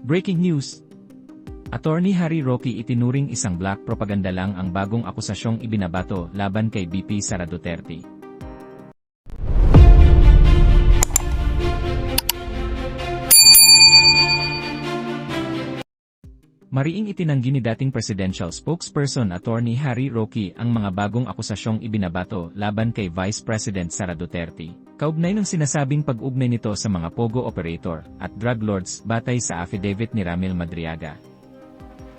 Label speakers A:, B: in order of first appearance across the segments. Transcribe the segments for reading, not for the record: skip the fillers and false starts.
A: Breaking news! Attorney Harry Roque itinuring isang black propaganda lang ang bagong akusasyong ibinabato laban kay VP Sara Duterte. Mariing itinanggi ni dating presidential spokesperson Attorney Harry Roque ang mga bagong akusasyong ibinabato laban kay Vice President Sara Duterte, kaugnay ng sinasabing pag-ugnay nito sa mga pogo operator at drug lords batay sa affidavit ni Ramil Madriaga.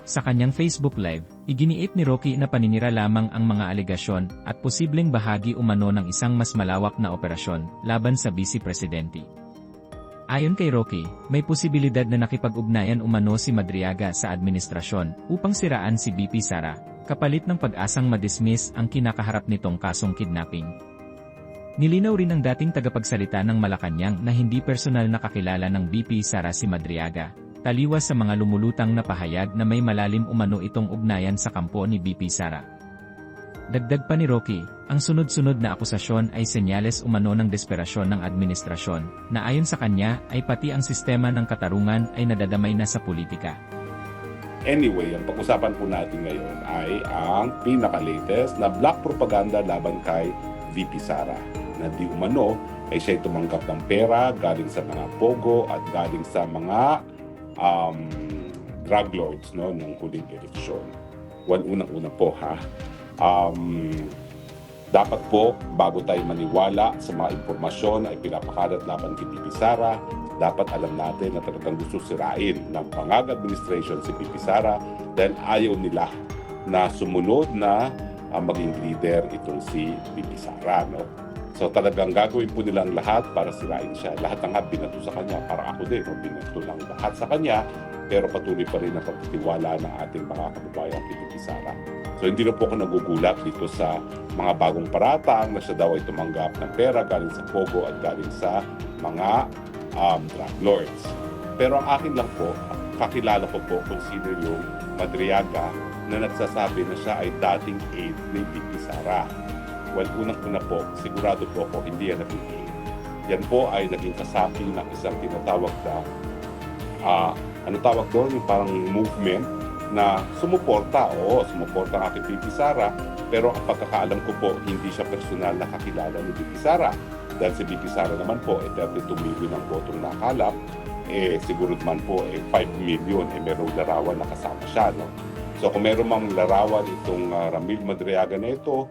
A: Sa kanyang Facebook Live, iginiit ni Roque na paninira lamang ang mga alegasyon at posibleng bahagi umano ng isang mas malawak na operasyon laban sa Vice Presidente. Ayon kay Roque, may posibilidad na nakipag-ugnayan umano si Madriaga sa administrasyon upang siraan si VP Sara, kapalit ng pag-asang madismiss ang kinakaharap nitong kasong kidnapping. Nilinaw rin ng dating tagapagsalita ng Malacanang na hindi personal na kakilala ng VP Sara si Madriaga, taliwas sa mga lumulutang na pahayag na may malalim umano itong ugnayan sa kampo ni VP Sara. Dagdag pa ni Roque, ang sunod-sunod na akusasyon ay senyales umano ng desperasyon ng administrasyon, na ayon sa kanya ay pati ang sistema ng katarungan ay nadadamay na sa politika.
B: Anyway, ang pag-usapan po natin ngayon ay ang pinaka-latest na black propaganda laban kay VP Sara, na di umano ay siya'y tumanggap ng pera galing sa mga pogo at galing sa mga drug lords nung huling eleksyon. Unang-una po dapat po, bago tayo maniwala sa mga impormasyon ay pinapakalat laban kay VP Sara, dapat alam natin na talagang gusto sirain ng Pangag Administration si VP Sara dahil ayaw nila na sumunod na maging leader itong si VP Sara. So talagang gagawin po nila ang lahat para sirain siya. Lahat ng binato sa kanya, para ako din, binato lang lahat sa kanya, pero patuloy pa rin ang pagtitiwala ng ating mga kababayan kay VP Sara. So hindi na po ako nagugulat dito sa mga bagong paratang na siya daw ay tumanggap ng pera galing sa pogo at galing sa mga drug lords. Pero ang akin lang po, kakilala ko po kung sino yung Madriaga na nagsasabi na siya ay dating aide ni VP Sara. Well, unang-una po, sigurado po ako hindi yan naging aide. Yan po ay naging kasapi ng isang tinatawag na ano tawag doon, yung parang movement na sumuporta ang aking VP Sara, pero ang pagkakaalam ko po, hindi siya personal na kakilala ni VP Sara. Dahil si VP Sara naman po, 32 million ang botong nakalap, siguro naman po, 5 million, merong larawan na kasama siya. So kung meron mang larawan itong Ramil Madriaga na ito,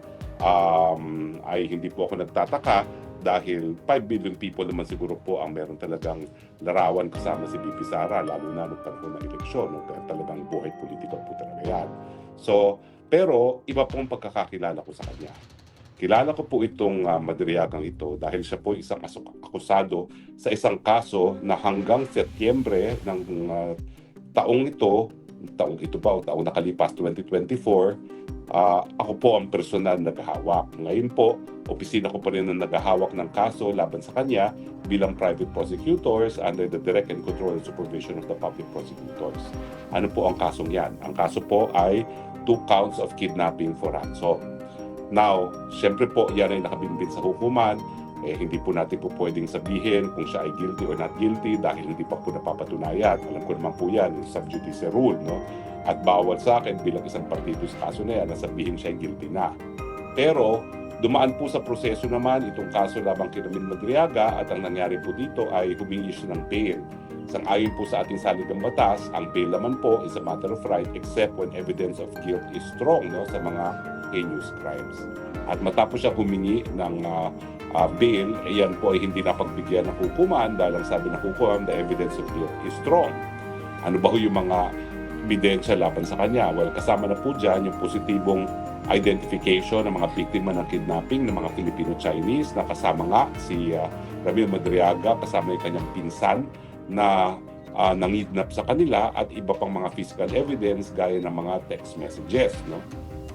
B: ay hindi po ako nagtataka, dahil 5 billion people naman siguro po ang meron talagang larawan kasama si VP Sara, lalo na noong panahon ng eleksyon, talagang buhay politika po talaga yan. So, pero iba pong pagkakakilala ko sa kanya. Kilala ko po itong Madriagang ito dahil siya po isang akusado sa isang kaso na hanggang Setyembre ng taong nakalipas, 2024, ako po ang personal naghahawak. Ngayon po, opisina ko pa rin ang naghahawak ng kaso laban sa kanya bilang private prosecutors under the direct and control and supervision of the public prosecutors. Ano po ang kasong yan? Ang kaso po ay 2 counts of kidnapping for ransom. Now, syempre po, yan ay nakabinbin sa hukuman. Hindi po natin po pwedeng sabihin kung siya ay guilty or not guilty dahil hindi pa po napapatunayan. Alam ko naman po yan, yung sub judice rule, At bawal sa akin bilang isang partido sa kaso na yan na sabihin siya ay guilty na. Pero, dumaan po sa proseso naman itong kaso labang kay Ramil Madriaga at ang nangyari po dito ay humingi siya ng bail. Sang-ayon po sa ating saligang batas, ang bail naman po is a matter of right except when evidence of guilt is strong sa mga heinous crimes. At matapos siya humingi ng bail, yan po ay hindi napagbigyan ng hukuman dahil ang sabi ng hukuman, the evidence of guilt is strong. Ano ba yung mga ebidensya laban sa kanya? Well, kasama na po dyan yung positibong identification ng mga biktima ng kidnapping ng mga Filipino-Chinese na kasama nga si Ramil Madriaga, kasama yung kanyang pinsan na nangidnap sa kanila at iba pang mga physical evidence gaya ng mga text messages.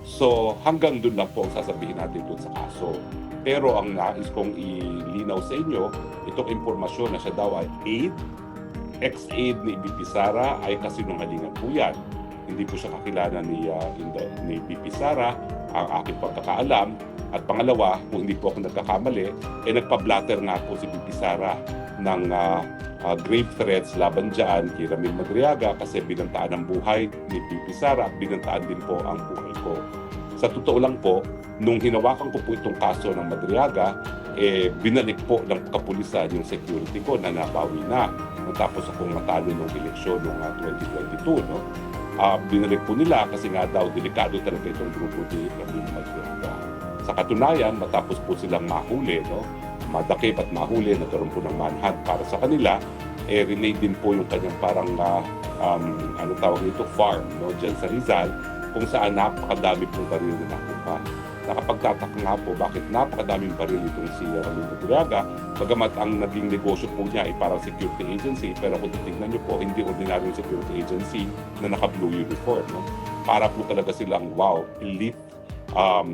B: So hanggang doon lang po ang sasabihin natin doon sa kaso. Pero ang nais kong ilinaw sa inyo, itong impormasyon na siya daw ay aide, ex-aide ni VP Sara ay kasinungalingan po yan. Hindi po siya kakilala ni VP Sara, ang aking pagkakaalam. At pangalawa, kung hindi po ako nagkakamali, nagpa-blatter nga po si VP Sara ng grave threats laban dyan kay Ramil Madriaga kasi binantaan ang buhay ni Pipi Sara at binantaan din po ang buhay ko. Sa totoo lang po, nung hinawakan ko po itong kaso ng Madriaga, binalik po ng kapulisan yung security ko na nabawi na matapos akong matalo ng eleksyon noong 2022. No? Binalik po nila kasi nga daw delikado talaga itong grupo ni Ramil Madriaga. Sa katunayan, matapos po silang mahuli, no? Madakip at mahuli, nagkaroon po ng manhunt para sa kanila, renade din po yung kanyang parang farm, no? Diyan sa Rizal, kung saan napakadami pong baril na nakuha. Nakapagtataka nga po bakit napakadaming baril itong si Ramil Madriaga, bagamat ang naging negosyo po niya ay parang security agency, pero kung titignan niyo po, hindi ordinaryong security agency na naka-blue uniform. No? Para po talaga silang, elite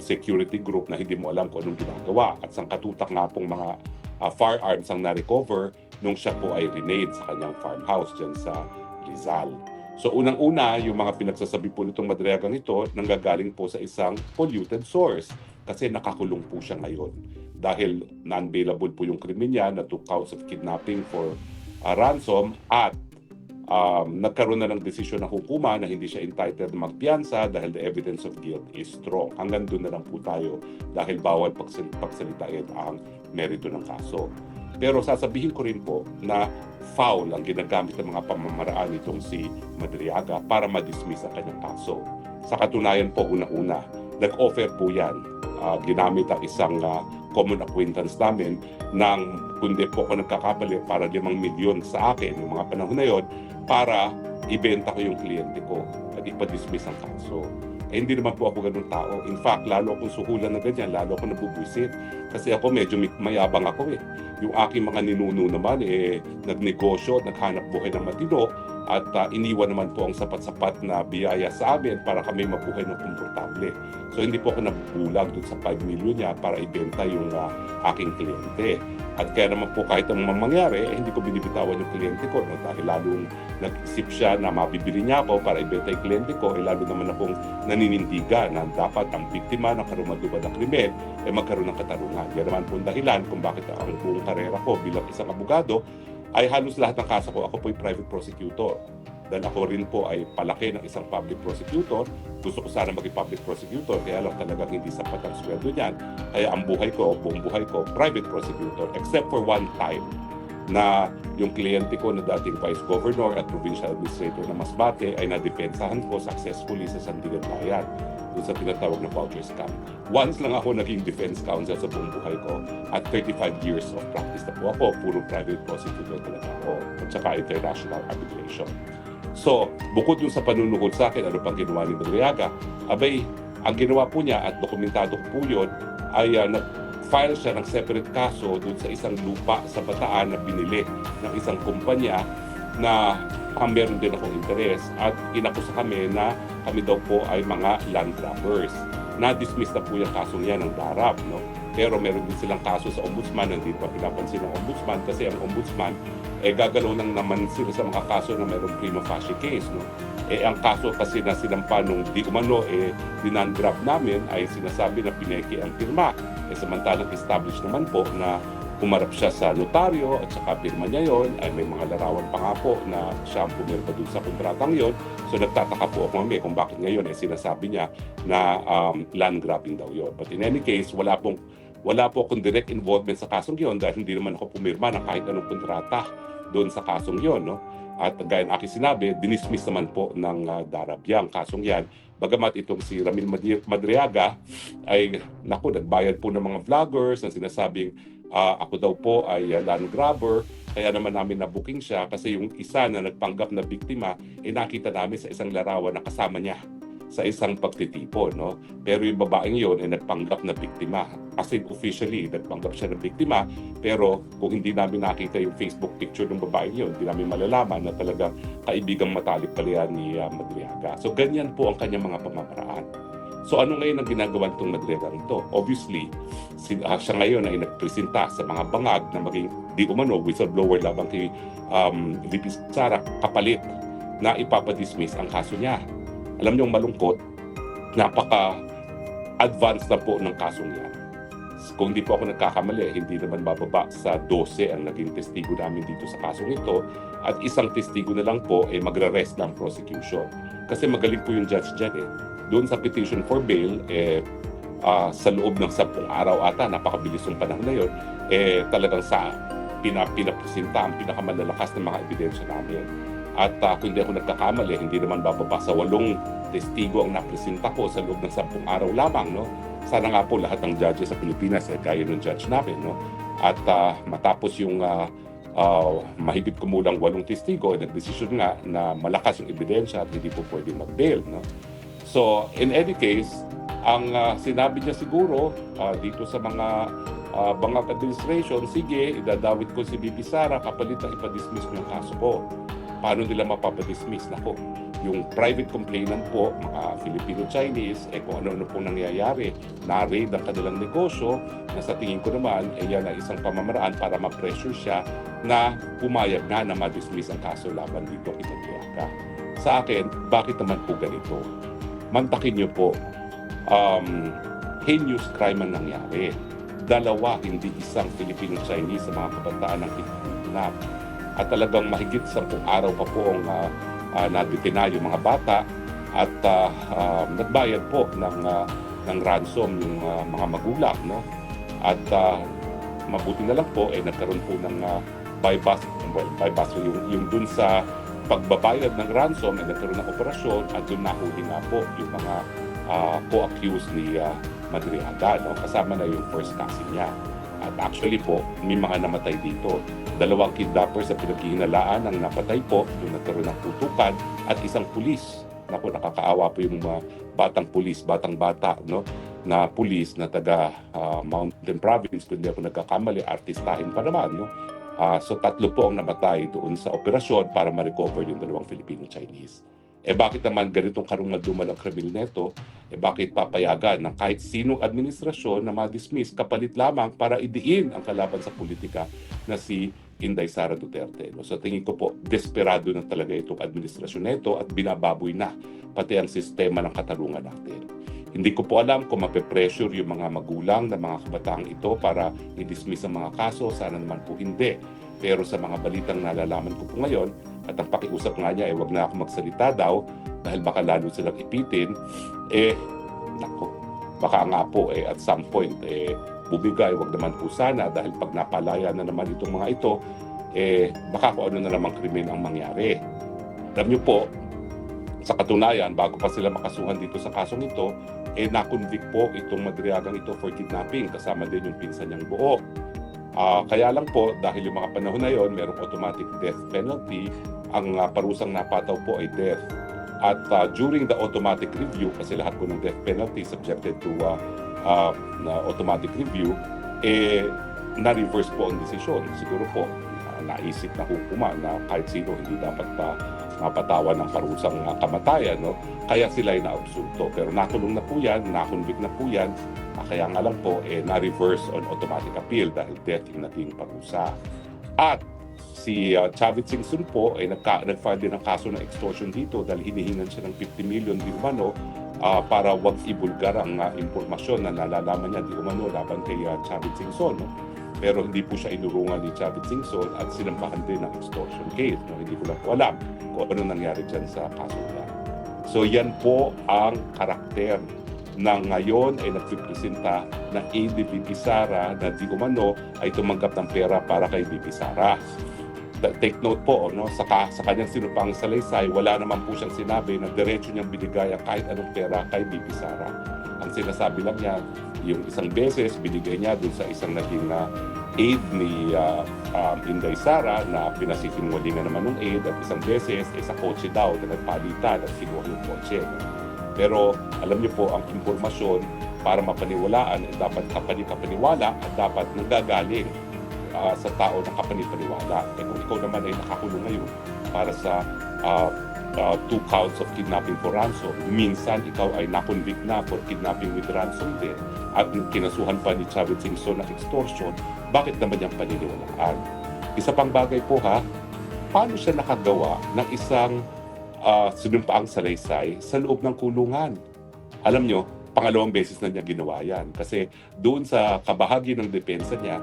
B: security group na hindi mo alam kung anong ginagawa. At sangkatutak nga pong mga firearms ang na-recover nung siya po ay renade sa kanyang farmhouse dyan sa Rizal. So unang-una, yung mga pinagsasabi po nitong Madriagang ito, nanggagaling po sa isang polluted source kasi nakakulong po siya ngayon. Dahil non-bailable po yung krimen niya na 2 counts of kidnapping for ransom at nagkaroon na ng desisyon ng hukuma na hindi siya entitled na magpiyansa dahil the evidence of guilt is strong. Hanggang doon na lang po tayo dahil bawal pagsalitain ang merito ng kaso. Pero sasabihin ko rin po na foul ang ginagamit ng mga pamamaraan nitong si Madriaga para ma-dismiss ang kanyang kaso. Sa katunayan po, una-una, nag-offer po yan. Ginamit ang isang common acquaintance namin ng, kundi po ako nagkakabali, para 5 milyon sa akin yung mga panahon na yon para ibenta ko yung kliyente ko at ipa-dismiss ang kaso. Hindi naman po ako ganun tao. In fact, lalo akong suhulan na ganyan, lalo akong nabubwisit. Kasi ako medyo mayabang ako eh. Yung aking mga ninuno naman nagnegosyo, naghanap buhay ng matino at iniwan naman po ang sapat-sapat na biyaya sa amin para kami mabuhay ng komportable. So hindi po ako nabubulag dun sa 5 million niya para ibenta yung aking kliyente. At kaya naman po kahit ang mangyari, hindi ko binibitawan yung kliyente ko. No? Dahil lalong nag-isip siya na mabibili niya ako para ibenta yung kliyente ko, lalo naman akong naninindigan na dapat ang biktima ng karumadubad ng krimen ay magkaroon ng katarungan. Yan naman po ang dahilan kung bakit ang buong karera ko bilang isang abogado ay halos lahat ng kaso ko, ako po yung private prosecutor. Dahil ako rin po ay palaki ng isang public prosecutor. Gusto ko sana maging public prosecutor, kaya lang talagang hindi sapat ang sweldo niyan. Kaya ang buhay ko, buong buhay ko, private prosecutor. Except for one time na yung kliyente ko na dating Vice Governor at Provincial Administrator ng Masbate ay nadepensahan ko successfully sa Sandigan Bayan doon sa tinatawag na voucher scam. Once lang ako naging defense counsel sa buong buhay ko at 35 years of practice na po ako. Puro private prosecutor talaga ako at saka international arbitration. So, bukod dun sa panunuhod sa akin, ano pang ginawa ni Madriaga, ang ginawa po niya at dokumentado po yun ay nag-file siya ng separate kaso dun sa isang lupa sa Bataan na binili ng isang kumpanya na meron din akong interes at inakusa kami na kami daw po ay mga land grabbers. Na-dismiss na po yung kasong yan ng DARAP, no? Pero meron din silang kaso sa ombudsman, hindi pa pinapansin ng ombudsman kasi ang ombudsman gagalaw nang naman sila sa mga kaso na mayroong prima facie case. No? Ang kaso kasi na sinampa nung di umano, dinan-grab namin ay sinasabi na pineke ang pirma. Samantalang established naman po na humarap siya sa notaryo at saka pirma niya yon, ay may mga larawan pa nga po na siya ang pumirma dun sa kontratang yon. So nagtataka po ako kung bakit ngayon sinasabi niya na land grabbing daw yon. But in any case, wala po akong direct involvement sa kasong yon dahil hindi naman ako pumirma ng kahit anong kontrata doon sa kasong yon, no? At gaya ng aking sinabi, dinismiss naman po ng DARAP yang kasong yan. Bagamat itong si Ramil Madriaga ay, nagbayad po ng mga vloggers na sinasabing ako daw po ay land grabber, kaya naman namin na-booking siya kasi yung isa na nagpanggap na biktima nakita namin sa isang larawan na kasama niya sa isang pagtitipon, no? Pero yung babaeng yon ay nagpanggap na biktima. As in, officially, nagpanggap siya na biktima, pero kung hindi namin nakita yung Facebook picture ng babaeng yon, hindi namin malalaman na talagang kaibigang matalik pala yan ni Madriaga. So, ganyan po ang kanyang mga pamamaraan. So, ano ngayon ang ginagawa nitong Madriaga ito? Obviously, siya ngayon ay nagpresenta sa mga bangag na maging di umano whistleblower labang kay VP Sara kapalit na ipapadismiss ang kaso niya. Alam niyo, malungkot, napaka-advanced na po ng kasong yan. kung hindi po ako nagkakamali, hindi naman bababa sa 12 ang naging testigo namin dito sa kasong ito at isang testigo na lang po ay magre-rest ng prosecution. Kasi magaling po yung judge dyan eh. Doon sa petition for bail, sa loob ng 10 araw ata, napakabilis yung panahon na yun, talagang pinapresenta ang pinakamalalakas ng mga ebidensya namin. At kung hindi ako nagkakamali, hindi naman bababa sa 8 testigo ang napresenta ko sa loob ng 10 araw lamang, no? Sana nga po lahat ng judges sa Pilipinas gaya ng judge namin, no? At matapos yung mahigit kumulang 8 testigo, nagdesisyon nga na malakas yung ebidensya at hindi po pwedeng mag-bail, no? So, in any case, ang sinabi niya siguro dito sa mga bangag administration, sige, idadawit ko si Bibi Sara kapalit na ipadismiss yung kaso ko. Paano nila mapapadismiss? Nako, yung private complainant po, mga Filipino-Chinese, kung ano-ano pong nangyayari, na-raid ang kanilang negosyo, na sa tingin ko naman, yan ay isang pamamaraan para ma-pressure siya na pumayag na ma-dismiss ang kaso laban dito kay Tiaga. Sa akin, bakit naman po ganito? Mantakin niyo po, heinous crime ang nangyari. 2, hindi isang Filipino-Chinese sa mga kabataan ng kidnap. At talagang mahigit 10 araw pa po ang nadetina yung mga bata at nagbayad po ng ransom yung mga magulang, no? At mabuti na lang po nagkaroon po ng bypass yung dun sa pagbabayad ng ransom nagkaroon ng operasyon at dun nahuli nga po yung mga co-accused ni Madriaga, no? Kasama na yung first cousin niya. At actually po, may mga namatay dito. 2 kidnappers sa pinaghihinalaan ang napatay po, yung nagkaroon ng putukan, at isang pulis. Naku, nakakaawa po yung mga batang pulis, batang-bata, no? Na pulis na taga Mountain Province, kung hindi ako nagkakamali, artistahin pa naman, no? So 3 po ang namatay doon sa operasyon para ma-recover yung 2 Filipino-Chinese. Bakit naman ganitong karungal-dumal ang kriminal neto? Bakit papayagan ng kahit sinong administrasyon na ma-dismiss kapalit lamang para idiin ang kalaban sa politika na si Inday Sara Duterte? No? So tingin ko po, desperado na talaga itong administrasyon neto at binababoy na pati ang sistema ng katarungan natin. Hindi ko po alam kung mape-pressure yung mga magulang ng mga kabataang ito para i-dismiss ang mga kaso. Sana naman po hindi. Pero sa mga balitang nalalaman ko po ngayon, at ang pakiusap nga niya wag na ako magsalita daw dahil baka lalo silang ipitin, nako, baka nga po at some point bubigay, wag naman po sana dahil pag napalaya na naman itong mga ito, baka kung ano na namang krimen ang mangyari. Alam niyo po, sa katunayan, bago pa sila makasuhan dito sa kasong ito, na-convict po itong Madriagang ito for kidnapping, kasama din yung pinsan niyang buo. Kaya lang po, dahil yung mga panahon na yon, merong automatic death penalty, ang parusang napataw po ay death. At during the automatic review, kasi lahat po ng death penalty subjected to automatic review, na-reverse po ang desisyon. Siguro po, naisip na hukuma na kahit sino hindi dapat mapatawan ng parusang kamatayan, no? Kaya sila ay na-absulto. Pero nakulong na po yan, na-convict na po yan, kaya nga lang po, na-reverse on automatic appeal dahil death yung naging parusa. At si Chavit Singson po ay nag-file din ng kaso ng extortion dito dahil hinihingan siya ng 50 million di umano para wag ibulgar ang impormasyon na nalalaman niya di umano laban kay Chavit Singson. No? Pero hindi po siya inurungan ni Chavit Singson at sinampahan din ng extortion case. No? Hindi ko lang po alam kung ano nangyari dyan sa kaso niya. So yan po ang karakter na ngayon ay nagpipresenta na aid ni Bibi Sara na di umano ay tumanggap ng pera para kay Bibi Sara. Take note po, no, sa kanyang sinupang salaysay, wala naman po siyang sinabi na diretso niyang binigay ang kahit anong pera kay Bibi Sara. Ang sinasabi lang niya, yung isang beses binigay niya dun sa isang naging aid ni Inday Sara na pinasisinwalingan naman ng aid at isang beses sa kotse daw na nagpalitan at kinuha yung kotse. Pero alam niyo po, ang impormasyon para mapaniwalaan ay dapat kapani-kapaniwala at dapat nanggagaling sa tao na kapani-paniwala. Kung ikaw naman ay nakakulong ngayon para sa 2 counts of kidnapping for ransom, minsan ikaw ay na-convict na for kidnapping with ransom din at kinasuhan pa ni Chavit Singson ng extortion, bakit naman niyang paniniwalaan? Isa pang bagay po paano siya nakagawa ng isang sinumpaang salaysay sa loob ng kulungan? Alam nyo, pangalawang beses na niya ginawa yan. Kasi doon sa kabahagi ng depensa niya,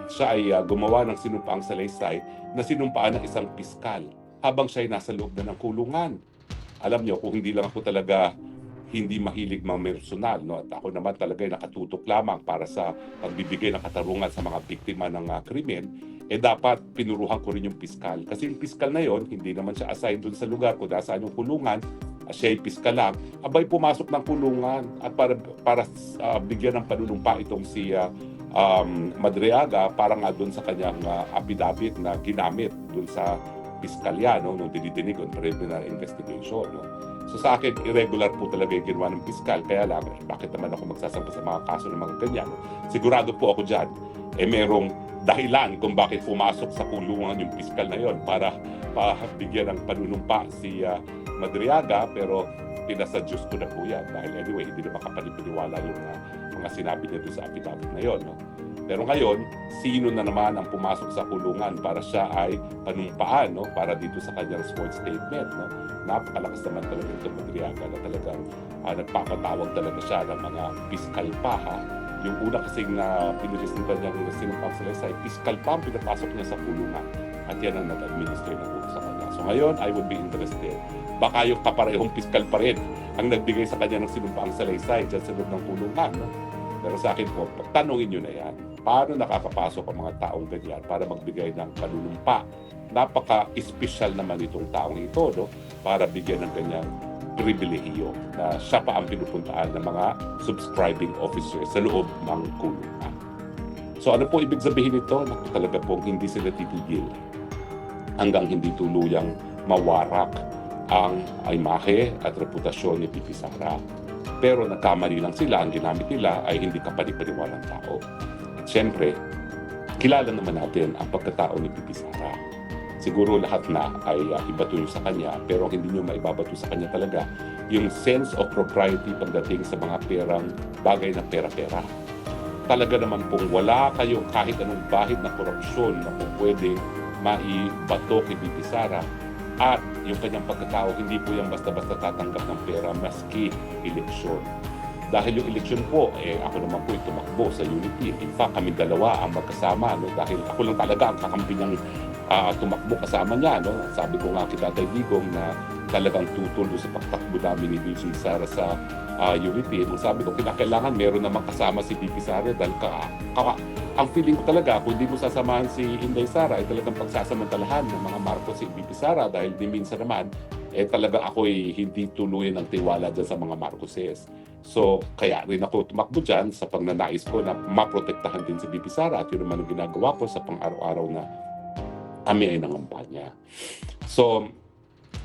B: siya ay gumawa ng sinumpaang salaysay na sinumpaan ng isang piskal habang siya ay nasa loob na ng kulungan. Alam niyo, kung hindi lang ako talaga hindi mahilig personal, no? At ako naman talaga ay nakatutok lamang para sa pagbibigay ng katarungan sa mga biktima ng krimen, dapat pinuruhan ko rin yung piskal. Kasi yung piskal na yon, hindi naman siya assigned dun sa lugar kung nasaan yung kulungan, siya ay piskal lang, abay pumasok ng kulungan at para bigyan ng panunumpa itong si Madriaga para nga dun sa kanyang affidavit na ginamit dun sa piskalya, no, nung dinidinig on preliminary investigation, no. So sa akin, irregular po talaga yung ginawa ng piskal. Kaya lang, bakit naman ako magsasampa sa mga kaso ng mga ganyan? Sigurado po ako dyan, merong dahilan kung bakit pumasok sa kulungan yung piskal na yon para bigyan ng panunumpa si Madriaga, pero pinasa Diyos ko na po yan. Dahil anyway, hindi na makapanipiniwala yung mga sinabi niya doon sa affidavit na yon, no? Pero ngayon, sino na naman ang pumasok sa kulungan para siya ay panumpaan, no? Para dito sa kanyang sworn statement, no? Napakalakas naman talaga ito Madriaga na talagang nagpapatawag talaga siya ng mga piskal pa, ha? Yung una kasing na piniresinta niya ng sinumpang salaysay, piskal pa ang pinapasok niya sa kulungan. At yan ang nag-administrate ng utos sa kanya. So ngayon, I would be interested. Baka yung kaparehong piskal pa rin ang nagbigay sa kanya ng sinumpang salaysay dyan sa loob ng kulungan, no? Pero sa akin po, tanungin nyo na yan. Paano nakakapasok ang mga taong ganyan para magbigay ng panunumpa? Napaka-espesyal naman itong taong ito, no? Para bigyan ng ganyang pribilehiyo na siya pa ang pinupuntaan ng mga subscribing officers sa loob ng kulungan. So ano po ibig sabihin nito? Naku, talaga pong hindi sila titigil hanggang hindi tuluyang mawarak ang imahe at reputasyon ni Pipi Sara. Pero nagkamali lang sila, ang ginamit nila ay hindi kapanipaniwalang tao. At syempre, kilala naman natin ang pagkatao ni Pipi Sara. Siguro lahat na ay ibato nyo sa kanya, pero hindi nyo maibabato sa kanya talaga yung sense of propriety pagdating sa mga perang bagay na pera-pera. Talaga naman pong wala kayong kahit anong bahid na korupsyon na kung pwedeng maibato kay Pipi Sara. At yung kanyang pagkatao, hindi po yan basta-basta tatanggap ng pera maski eleksyon. Dahil yung eleksyon po, ako naman po tumakbo sa Unity. In fact, kami dalawa ang magkasama, no? Dahil ako lang talaga ang kakampi niyang tumakbo kasama niya, no? Sabi ko nga kay Tatay Digong na talagang tutol sa pagtakbo namin ni Pipi Sara sa Unity. Sabi ko, kinakailangan meron namang kasama si Pipi Sara dahil ang feeling ko talaga, kung hindi mo sasamahan si Inday Sara, ay talagang pagsasamantalahan ng mga Marcos si Pipi Sara dahil di minsan naman, talagang ako'y hindi tuluyan ng tiwala dyan sa mga Marcoses. So, kaya rin ako tumakbo dyan sa pagnanais ko na maprotektahan din si Pipi Sara at yun naman ang ginagawa ko sa pang-araw-araw na kami ay nangampanya. So,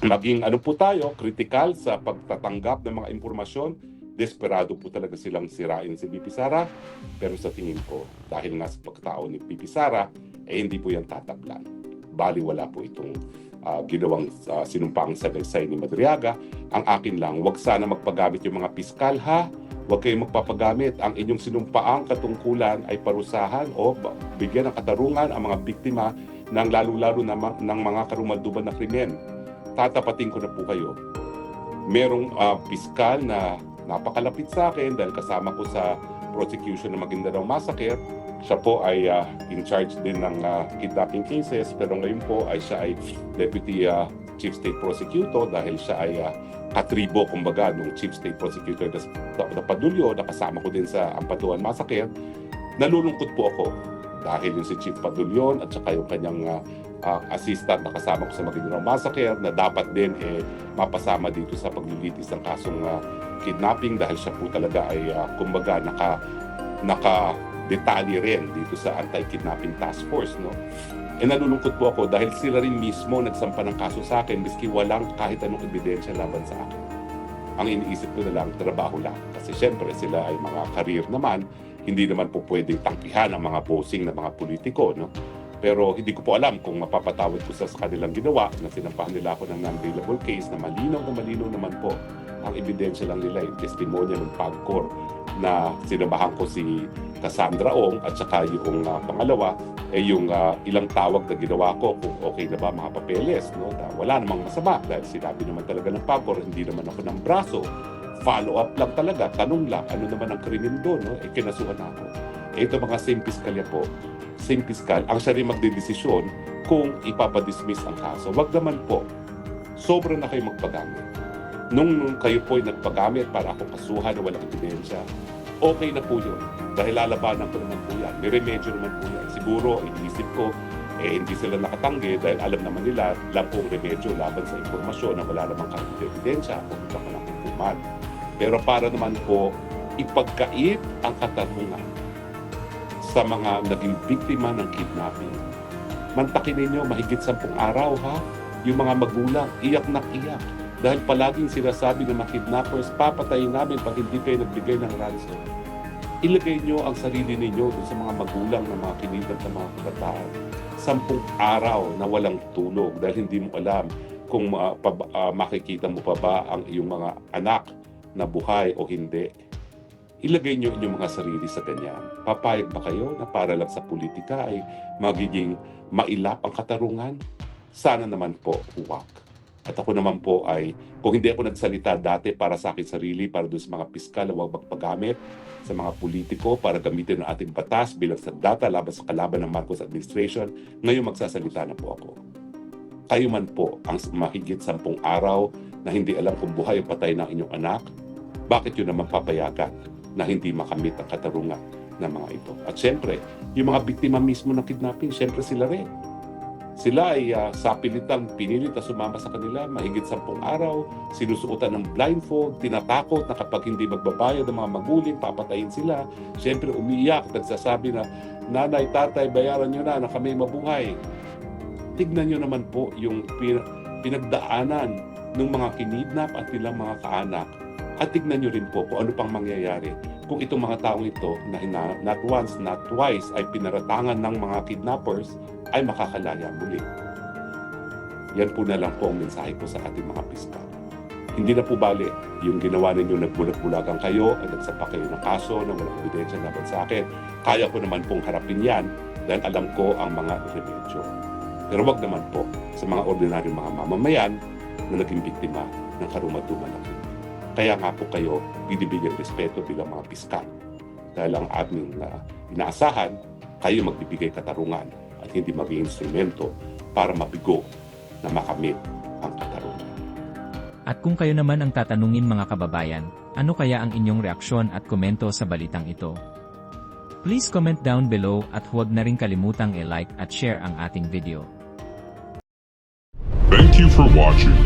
B: maging ano po tayo, critical sa pagtatanggap ng mga impormasyon. Desperado po talaga silang sirain si Pipi Sara, pero sa tingin ko, dahil nga sa pagkatao ni Pipi Sara, hindi po yan tatablan. Bali wala po itong ginawang sinumpang salaysay ni Madriaga. Ang akin lang, wag sana magpagamit yung mga piskal, ha? Huwag kayong magpapagamit. Ang inyong sinumpaang katungkulan ay parusahan o bigyan ng katarungan ang mga biktima ng lalo-lalo ng mga karumalduban na krimen. Tatapatin ko na po kayo. Merong piskal na napakalapit sa akin dahil kasama ko sa prosecution ng Maguindanao Massacre. Siya po ay in charge din ng kidnapping cases, pero ngayon po ay siya ay Deputy Chief State Prosecutor dahil siya ay katribo kumbaga ng Chief State Prosecutor na Padulyo, nakasama ko din sa Ampatuan Massacre. Nalulungkot po ako dahil yung si Chief Padulyon at saka yung kanyang assistant na kasama ko sa Maguindanao Massacre na dapat din mapasama dito sa paglilitis ng kasong kidnapping dahil siya po talaga ay kumbaga naka-detalye rin dito sa Anti-Kidnapping Task Force, no? Nalulungkot po ako dahil sila rin mismo nagsampa ng kaso sa akin miski walang kahit anong ebidensya laban sa akin. Ang iniisip ko na lang, trabaho lang. Kasi syempre sila ay mga career naman, hindi naman po pwedeng tangkihan ang mga bossing na mga politiko, no? Pero hindi ko po alam kung mapapatawad ko sa kanilang ginawa na sinampahan nila ako ng non-bailable case na malinaw naman po. Ang ebidensya lang nila yung testimonya ng PAGCOR na sinamahan ko si Cassandra Ong at saka yung pangalawa yung ilang tawag na ginawa ko kung okay na ba mga papeles, no? Wala namang masama dahil sinabi naman talaga ng PAGCOR, hindi naman ako ng braso follow-up lang talaga, tanong lang, ano naman ang krimen doon, no? Kinasuhan ako. Ito mga same piskalya po, same piskal, ang siya rin magdedesisyon kung ipapadismiss ang kaso. Wag naman po, sobra na kayo magpagamit. Nung kayo po ay nagpagamit para ako kasuhan na walang ebidensya, okay na po yun. Dahil lalabanan ko naman po yan. May remedyo naman po yan. Siguro, iniisip ko, hindi sila nakatanggi dahil alam naman nila lang pong remedyo laban sa impormasyon na wala namang ebidensya kung ito ka ng hukuman. Pero para naman po, ipagkait ang katarungan sa mga naging biktima ng kidnapping. Mantakin ninyo, mahigit 10 araw ha, yung mga magulang, iyak na iyak. Dahil palaging sinasabi ng mga kidnappers, papatayin namin pag hindi kayo nagbigay ng ransom. Ilagay nyo ang sarili ninyo dun sa mga magulang ng mga kinidnap ng mga kabataan. 10 araw na walang tulog dahil hindi mo alam kung makikita mo pa ba ang iyong mga anak na buhay o hindi. Ilagay nyo inyong mga sarili sa ganyan. Papayag ba kayo na para lang sa politika ay magiging mailap ang katarungan? Sana naman po, huwag. At ako naman po ay, kung hindi ako nagsalita dati para sa akin sarili, para doon sa mga piskal na huwag magpagamit, sa mga politiko para gamitin ang ating batas bilang sandata laban sa kalaban ng Marcos administration, ngayon magsasalita na po ako. Kayo man po ang mahigit 10 araw na hindi alam kung buhay o patay ng inyong anak, bakit yun naman papayagan na hindi makamit ang katarungan ng mga ito? At syempre, yung mga biktima mismo ng kidnapping, syempre sila rin. Sila ay sa pilitang pinilit na sumama sa kanila, mahigit 10 araw, sinusuotan ng blindfold, tinatakot na kapag hindi magbabayad ng mga maguling, papatayin sila. Siyempre umiiyak, nagsasabi na, nanay, tatay, bayaran nyo na kami mabuhay. Tignan nyo naman po yung pinagdaanan ng mga kinidnap at nilang mga kaanak. At tignan nyo rin po kung ano pang mangyayari kung itong mga taong ito na not once, not twice ay pinaratangan ng mga kidnappers ay makakalaya muli. Yan po na lang po ang mensahe ko sa ating mga piskal. Hindi na po bali yung ginawa ninyo, nagbulag-bulagan kayo at nagsampa kayo ng kaso na walang ebidensya laban sa akin. Kaya ko naman pong harapin yan dahil alam ko ang mga remedyo. Pero wag naman po sa mga ordinaryong mga mamamayan na naging biktima ng karumaduman na krimen. Kaya nga po kayo binibigyan respeto bilang mga piskal. Dahil ang aming inaasahan, kayo magbibigay katarungan at hindi maging instrumento para mabigo na makamit ang katarungan.
A: At kung kayo naman ang tatanungin mga kababayan, ano kaya ang inyong reaksyon at komento sa balitang ito? Please comment down below at huwag na rin kalimutang i-like at share ang ating video.
C: Thank you for watching.